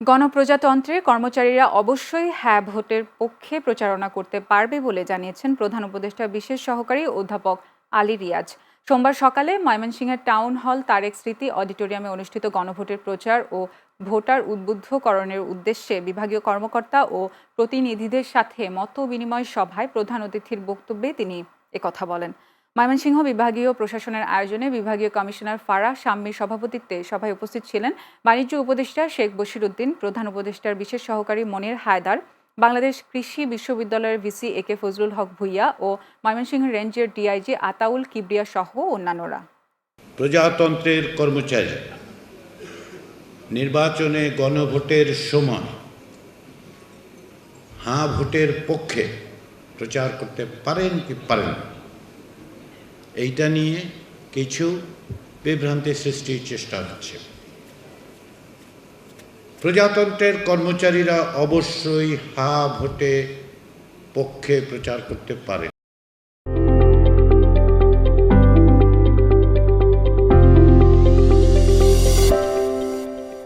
গণপ্রজাতন্ত্রে কর্মচারীরা অবশ্যই হ্যাঁ ভোটের পক্ষে প্রচারণা করতে পারবে বলে জানিয়েছেন প্রধান উপদেষ্টা বিশেষ সহকারী অধ্যাপক আলী রিয়াজ। সোমবার সকালে ময়মনসিংহের টাউন হল তারেক স্মৃতি অডিটোরিয়ামে অনুষ্ঠিত গণভোটের প্রচার ও ভোটার উদ্বুদ্ধকরণের উদ্দেশ্যে বিভাগীয় কর্মকর্তা ও প্রতিনিধিদের সাথে মত বিনিময় সভায় প্রধান অতিথির বক্তব্যে তিনি একথা বলেন। ময়মনসিংহ বিভাগীয় প্রশাসনের আয়োজনে বিভাগীয় কমিশনার ফারাহ শাম্মীর সভাপতিত্বে সভায় উপস্থিত ছিলেন বাণিজ্য উপদেষ্টা শেখ বশির উদ্দিন, প্রধান উপদেষ্টার বিশেষ সহকারী মনির হায়দার, বাংলাদেশ কৃষি বিশ্ববিদ্যালয়ের ভিসি এ কে ফজলুল হক ভূঁইয়া ও ময়মনসিংহ রেঞ্জের ডিআইজি আতাউল কিবরিয়া সহ অন্যান্যরা। প্রজাতন্ত্রের কর্মচারী নির্বাচনে গণভোটের সময় হ্যাঁ ভোটের পক্ষে প্রচার করতে পারেন কি পারেন না, এইটা নিয়ে কিছু বিভ্রান্তি সৃষ্টির চেষ্টা হচ্ছে। প্রজাতন্ত্রের কর্মচারীরা অবশ্যই হ্যাঁ ভোটে পক্ষে প্রচার করতে পারে।